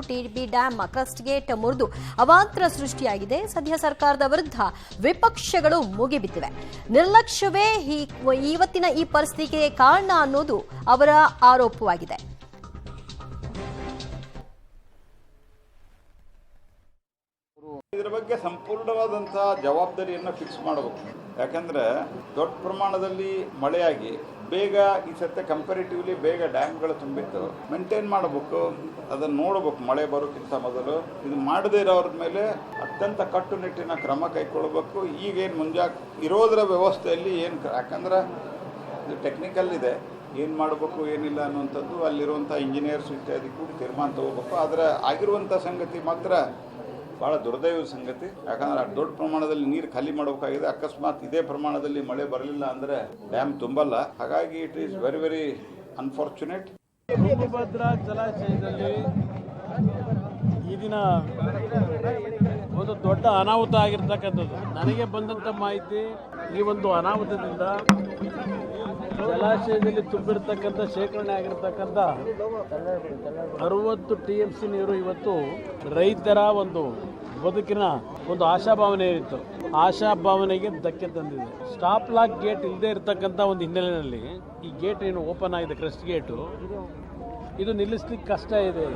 TB dam crust gate ಮುರಿದು ಅವಾಂತರ ಸೃಷ್ಟಿಯಾಗಿದೆ. ಸದ್ಯ ಸರ್ಕಾರದ ವಿರುದ್ಧ ವಿಪಕ್ಷಗಳು ಮುಗಿಬಿದ್ದಿವೆ. ನಿರ್ಲಕ್ಷ್ಯವೇ ಇವತ್ತಿನ ಈ ಪರಿಸ್ಥಿತಿಗೆ ಕಾರಣ ಅನ್ನೋದು ಅವರ ಆರೋಪವಾಗಿದೆ. ಇದರ ಬಗ್ಗೆ ಸಂಪೂರ್ಣವಾದಂತಹ ಜವಾಬ್ದಾರಿಯನ್ನು ಫಿಕ್ಸ್ ಮಾಡಬೇಕು. ಯಾಕಂದರೆ ದೊಡ್ಡ ಪ್ರಮಾಣದಲ್ಲಿ ಮಳೆಯಾಗಿ ಬೇಗ ಈ ಸತ್ಯ ಕಂಪ್ಯಾರಿಟಿವ್ಲಿ ಬೇಗ ಡ್ಯಾಮ್ಗಳು ತುಂಬಿತ್ತು. ಮೇಂಟೈನ್ ಮಾಡಬೇಕು, ಅದನ್ನು ನೋಡಬೇಕು. ಮಳೆ ಬರೋಕ್ಕಿಂತ ಮೊದಲು ಇದು ಮಾಡದೇ ಇರೋರ ಮೇಲೆ ಅತ್ಯಂತ ಕಟ್ಟುನಿಟ್ಟಿನ ಕ್ರಮ ಕೈಗೊಳ್ಳಬೇಕು. ಈಗೇನು ಇರೋದರ ವ್ಯವಸ್ಥೆಯಲ್ಲಿ ಏನು, ಯಾಕಂದ್ರೆ ಇದು ಟೆಕ್ನಿಕಲ್ ಇದೆ, ಏನು ಮಾಡಬೇಕು ಏನಿಲ್ಲ ಅನ್ನುವಂಥದ್ದು ಅಲ್ಲಿರುವಂಥ ಇಂಜಿನಿಯರ್ಸ್ ಇತ್ಯಾದಿ ಕೂಡ ತೀರ್ಮಾನ ತಗೋಬೇಕು. ಆದರೆ ಆಗಿರುವಂಥ ಸಂಗತಿ ಮಾತ್ರ ಭಾಳ ದುರ್ದೈವದ ಸಂಗತಿ. ಯಾಕಂದ್ರೆ ದೊಡ್ಡ ಪ್ರಮಾಣದಲ್ಲಿ ನೀರು ಖಾಲಿ ಮಾಡಬೇಕಾಗಿದೆ. ಅಕಸ್ಮಾತ್ ಇದೇ ಪ್ರಮಾಣದಲ್ಲಿ ಮಳೆ ಬರಲಿಲ್ಲ ಅಂದರೆ ಡ್ಯಾಮ್ ತುಂಬಲ್ಲ. ಹಾಗಾಗಿ it is very very unfortunate. Tungabhadra ಜಲಾಶಯದಲ್ಲಿ ಈ ದಿನ ಒಂದು ದೊಡ್ಡ ಅನಾಹುತ ಆಗಿರ್ತಕ್ಕಂಥದ್ದು. ನನಗೆ ಬಂದಂಥ ಮಾಹಿತಿ, ಈ ಒಂದು ಅನಾಹುತದಿಂದ ಜಲಾಶಯದಲ್ಲಿ ತುಂಬಿರ್ತಕ್ಕಂಥ ಶೇಖರಣೆ ಆಗಿರ್ತಕ್ಕಂಥ 60 TMC ನೀರು ಇವತ್ತು ರೈತರ ಒಂದು ಬದುಕಿನ ಒಂದು ಆಶಾಭಾವನೆ ಇತ್ತು. ಆಶಾಭಾವನೆಗೆ ಧಕ್ಕೆ ತಂದಿದೆ. ಸ್ಟಾಪ್ ಲಾಕ್ ಗೇಟ್ ಇಲ್ಲದೆ ಇರತಕ್ಕಂಥ ಒಂದು ಹಿನ್ನೆಲೆಯಲ್ಲಿ ಈ ಗೇಟ್ ಏನು ಓಪನ್ ಆಗಿದೆ, ಕ್ರಸ್ಟ್ ಗೇಟು, ಇದು ನಿಲ್ಲಿಸ್ಲಿಕ್ಕೆ ಕಷ್ಟ ಇದೆ.